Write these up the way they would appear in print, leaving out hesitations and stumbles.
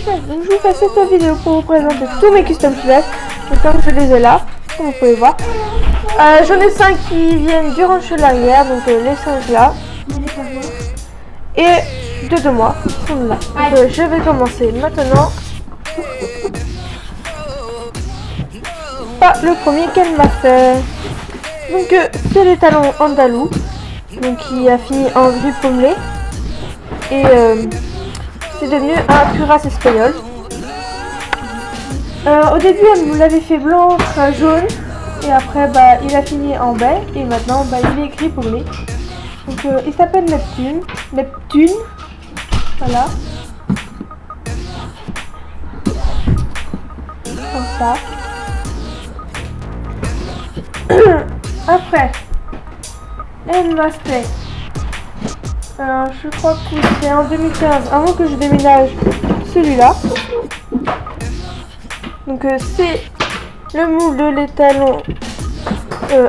Fluff. Donc je vous fais cette vidéo pour vous présenter tous mes custom Fluff. Donc comme je les ai là, comme vous pouvez voir. J'en ai 5 qui viennent du ranch de l'arrière, donc les singes là. Et 2 de moi qui sont là. Donc je vais commencer maintenant par le premier qu'elle m'a fait. Donc c'est les talons andalous, donc qui a fini en gris pommelé. Et c'est devenu un cuirasse espagnol. Au début elle nous l'avait fait blanc, jaune. Et après bah, il a fini en baie. Et maintenant bah, il est gris pommelé. Donc il s'appelle Neptune. Neptune. Voilà. Comme ça. Après, elle m'a fait. Je crois que c'est en 2015, avant que je déménage, celui-là. Donc c'est le moule de l'étalon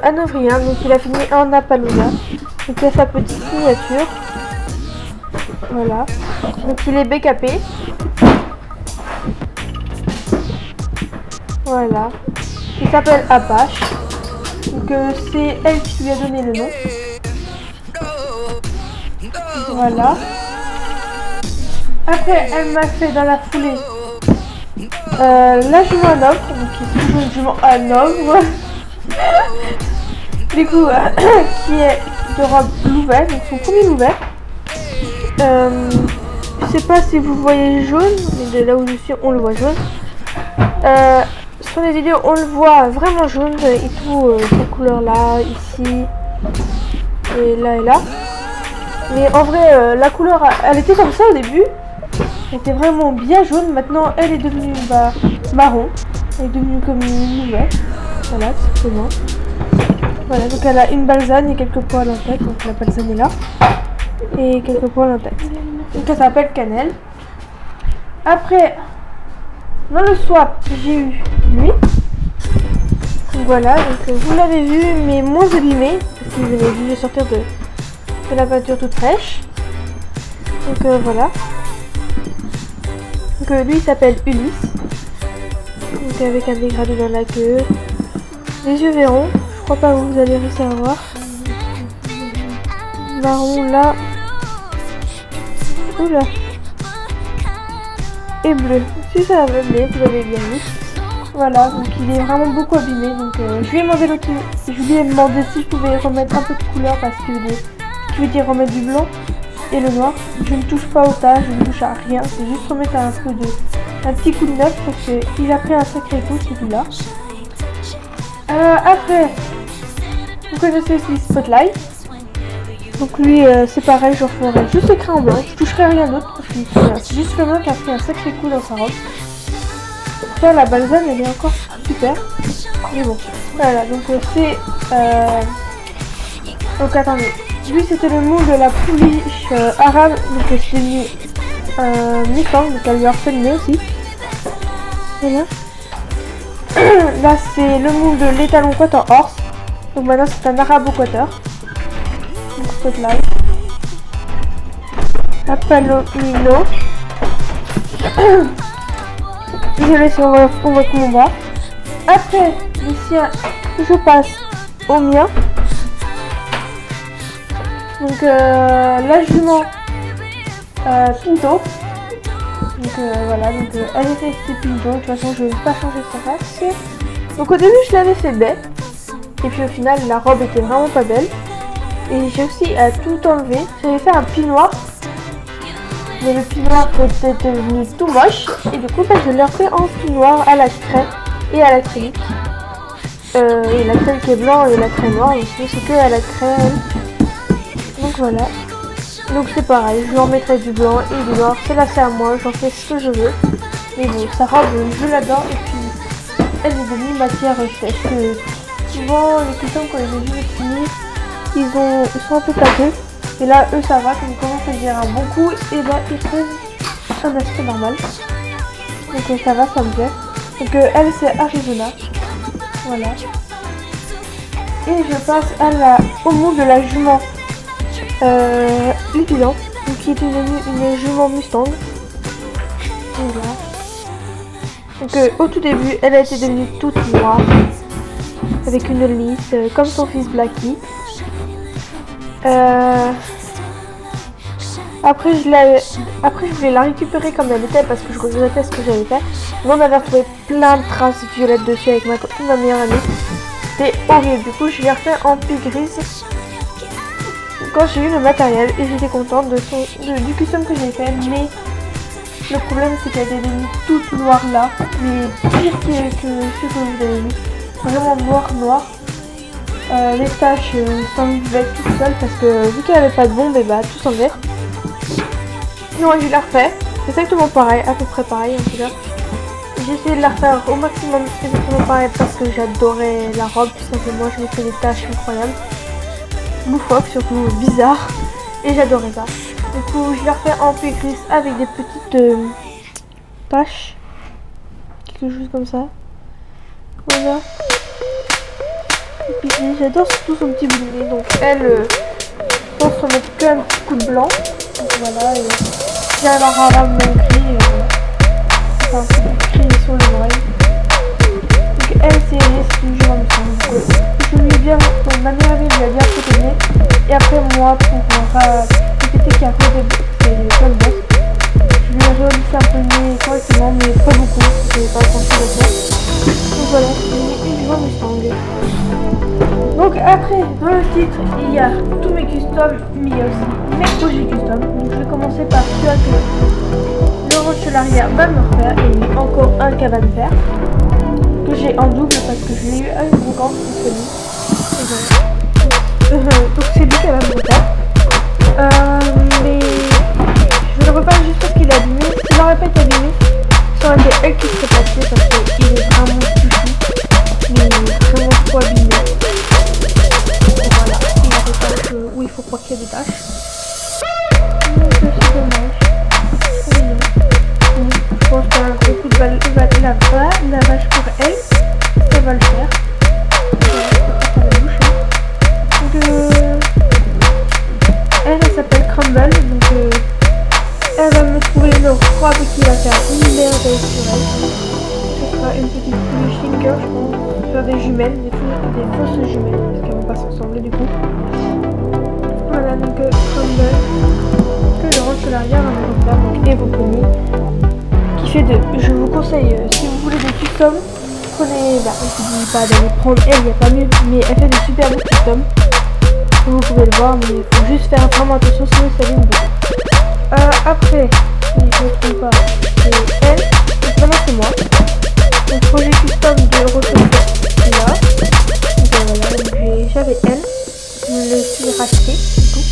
hanovrien. Donc il a fini en Appaloosa. Donc il a sa petite signature. Voilà. Donc il est BKP. Voilà. Il s'appelle Apache. Donc c'est elle qui lui a donné le nom. Voilà. Après elle m'a fait dans la foulée la jument à Nogre. Donc qui est toujours une jument à Nogre. Du coup qui est de robe Louvet. Donc son premier Louvet. Je sais pas si vous voyez jaune, mais de là où je suis on le voit jaune. Sur les vidéos on le voit vraiment jaune et tout, cette couleur là, ici et là. Mais en vrai la couleur elle était comme ça au début. Elle était vraiment bien jaune. Maintenant elle est devenue marron. Elle est devenue comme une nouvelle. Voilà tout simplement. Voilà, donc elle a une balzane et quelques poils en tête. Donc la balzane est là. Et quelques poils en tête. Donc elle s'appelle Cannelle. Après dans le swap j'ai eu lui. Donc voilà, donc vous l'avez vu mais moins abîmé. Parce qu'il venait juste de sortir de la peinture toute fraîche. Donc voilà. Donc lui il s'appelle Ulysse. Donc avec un dégradé dans la queue. Les yeux verrons. Je crois pas que vous allez réussir à voir. Marron là. Oula. Et bleu. Si ça va bleu, vous avez bien vu. Voilà, donc il est vraiment beaucoup abîmé. Donc je lui ai demandé si je pouvais remettre un peu de couleur parce que je veux dire remettre du blanc et le noir. Je ne touche pas au tas, je ne touche à rien. C'est juste remettre un petit coup de neuf parce qu'il a pris un sacré coup celui-là. Après, vous connaissez aussi Spotlight. Donc lui c'est pareil, je referai juste le crayon blanc, je toucherai rien d'autre parce que c'est juste le blanc qui a pris un sacré coup dans sa robe. Là la balzane elle est encore super. Mais bon, voilà donc c'est donc attendez, lui c'était le moule de la pouliche arabe, donc c'est mis mi-fang, donc elle lui a refait le nez aussi. Voilà. Là c'est le moule de l'étalon quater horse, donc maintenant c'est un arabo quater. Spotlight. Palomino. Désolé si on voit tout mon bras. Après, les siens, je passe au mien. Donc la jument Pinto. Donc voilà, donc elle est restée Pinto. De toute façon, je ne vais pas changer sa race. Donc au début, je l'avais fait baie. Et puis au final, la robe était vraiment pas belle. Et j'ai aussi tout enlevé. J'avais fait un pin noir. Mais le pin noir était devenu tout moche. Et du coup, je l'ai refait en pin noir à la craie et à l'acrylique. Et l'acrylique est blanc et la craie noire. Donc c'est que à la craie. Donc voilà. Donc c'est pareil. Je lui en mettrai du blanc et du noir. C'est là, c'est à moi. J'en fais ce que je veux. Mais bon, sa robe, je l'adore. Et puis, elle est devenue matière sèche. Souvent, les cuissons, quand les yeux finis, ils sont un peu tapés. Et là, eux, ça va. Quand ils commencent à dire un bon coup, et bah, ils prennent un aspect normal. Donc ça va, ça me plaît. Donc elle, c'est Arizona. Voilà. Et je passe au moule de la jument Lupilan, qui est devenue une jument Mustang. Voilà. Donc au tout début, elle a été devenue toute noire, avec une lisse, comme son fils Blackie. Après je voulais la récupérer comme elle était parce que je regrettais ce que j'avais fait. Mais on avait retrouvé plein de traces violettes dessus avec ma copine, ma meilleure amie. C'était horrible. Du coup, je l'ai refait en pie grise quand j'ai eu le matériel et j'étais contente du custom que j'ai fait. Mais le problème, c'est qu'elle était devenue toute noire là, mais pire que ce que vous avez vu. Vraiment noir. Les taches s'enlevaient toutes seules parce que vu qu'elle avait pas de bombe, et bah tout s'enlevait. Non, je la refais. C'est exactement pareil, à peu près pareil en tout cas. J'ai essayé de la refaire au maximum exactement pareil parce que j'adorais la robe, tout simplement. Je me fais des taches incroyables. Loufoque, surtout bizarre. Et j'adorais ça. Du coup, je la refais en pie grise avec des petites taches. Quelque chose comme ça. Voilà. Et puis j'adore surtout son petit bling. Donc elle, je pense remettre qu'un petit coup de blanc. Donc voilà, et j'ai un arabe mon gris, enfin un petit gris sur les oreilles. Donc elle c'est une jument me semble. Je lui ai bien, donc ma meilleure amie lui a bien cotonné. Et après moi pour répéter qu'il y a c'est le boss. Je lui ai relissé un peu le nez correctement mais pas beaucoup, j'ai pas pensé à ça. Donc voilà, c'est une jument Mustang. Donc après, dans le titre, il y a tous mes customs, mais il y a aussi mes projets custom. Donc je vais commencer par celui que le roche l'arrière va me refaire et encore un cabane de fer que j'ai en double parce que je l'ai eu à une brocante disponible. Donc c'est lui qui va me refaire. Mais je vais le refaire juste parce qu'il est abîmé. S'il n'aurait pas été abîmé, ça aurait été elle qui serait passée parce qu'il est vraiment tout chou. Mais vraiment trop abîmé. Où il faut croire qu'il y a des tâches. Donc c'est dommage. Je pense qu'il y a un gros coup de balle la vache pour elle. Ça va le faire. Ça va boucher. Donc elle s'appelle Crumble. Donc elle va me trouver le robe qui va faire une merveille sur elle. Ce sera une petite finishing girl, je pense. Faire des jumelles, des fausses jumelles. Parce qu'elles vont pas s'assembler du coup. Voilà donc Crumble que je rentre sur l'arrière à mon frère donc et vos premiers qui fait de. Je vous conseille si vous voulez des customs, prenez, bah on ne dit pas d'aller prendre elle, il n'y a pas mieux, mais elle fait de super beaux customs. Vous pouvez le voir, mais il faut juste faire vraiment attention sinon ça vient beaucoup. Après, si je ne me trompe pas, c'est elle, donc maintenant c'est moi. Donc projet custom de ressources là. Donc voilà, donc j'avais elle. Je me suis racheté du coup.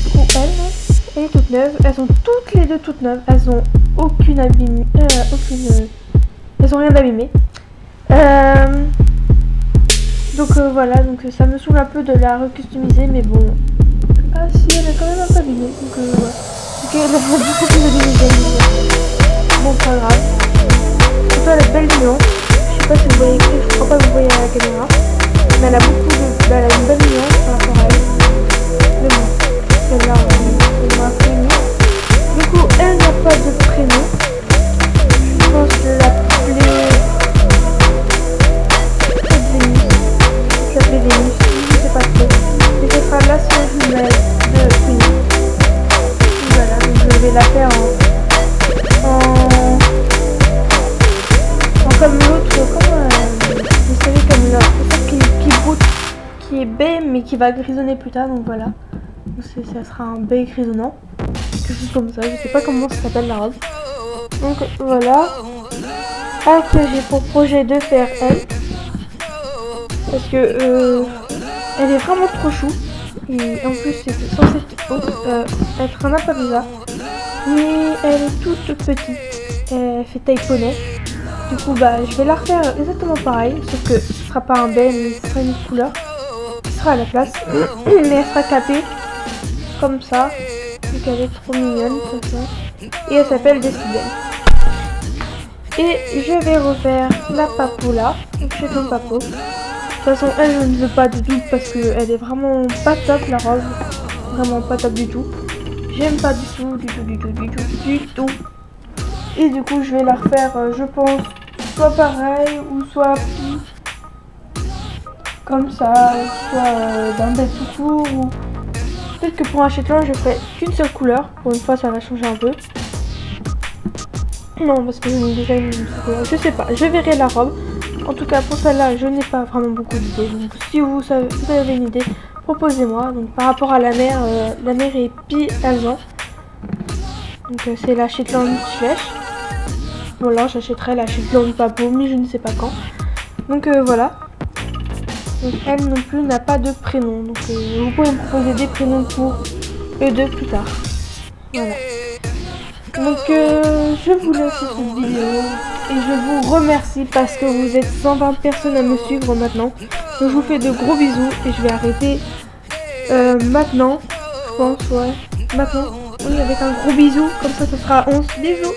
Du coup elle est toute neuve. Elles sont toutes les deux toutes neuves. Elles ont aucune abîmée. Elles ont rien d'abîmé. Donc voilà, donc ça me saoule un peu de la recustomiser, mais bon. Ah si, elle est quand même un peu abîmée. Donc ouais. Ok, elle a beaucoup plus abîmée. Bon, pas grave. Surtout elle est belle du long. Je sais pas si vous voyez, je crois pas que vous voyez à la caméra. Mais elle a beaucoup de. Elle a une bonne nuance par rapport à elle. Mais bon, celle-là, on m'a prévenu. Du coup, elle n'a pas de prénom. Je pense l'appeler. Vénus. Je sais pas trop. Et ce sera la seule jumelle de Vénus. Voilà, donc je vais la faire comme l'autre. Vous savez, comme l'autre. Qui broute, qui est baie mais qui va grisonner plus tard, donc voilà. Donc ça sera un baie grisonnant, quelque chose comme ça, je sais pas comment ça s'appelle la robe. Donc voilà. Après j'ai pour projet de faire elle, parce que elle est vraiment trop chou, et en plus c'est censé être un Appaloosa, mais elle est toute petite, elle fait taille poney. Du coup bah je vais la refaire exactement pareil, sauf que ce sera pas un baie mais ce sera une autre couleur qui sera à la place, mais elle sera capée comme ça, donc elle est trop mignonne comme ça, et elle s'appelle Décidel. Et je vais refaire la papoula, donc chez ton papo. De toute façon elle je ne veux pas de double parce qu'elle est vraiment pas top la robe, vraiment pas top du tout. J'aime pas du tout. Et du coup je vais la refaire je pense soit pareil ou soit comme ça, soit d'un bel tout court ou peut-être que pour un Shetland je ferai qu'une seule couleur. Pour une fois ça va changer un peu. Non parce que j'en ai déjà une seule couleur. Je sais pas, je verrai la robe. En tout cas pour celle-là je n'ai pas vraiment beaucoup d'idées. Donc si vous avez une idée, proposez-moi. Donc par rapport à la mer est Pi-Alzan. Donc c'est la Shetland Schleich. Bon là j'achèterai la Shetland Papo mais je ne sais pas quand. Donc voilà. Donc elle non plus n'a pas de prénom. Donc vous pouvez me proposer des prénoms pour eux deux plus tard. Voilà. Donc je vous laisse cette vidéo et je vous remercie parce que vous êtes 120 personnes à me suivre maintenant. Donc je vous fais de gros bisous et je vais arrêter maintenant. Je pense, ouais. Maintenant. Oui, avec un gros bisou. Comme ça, ce sera 11 bisous.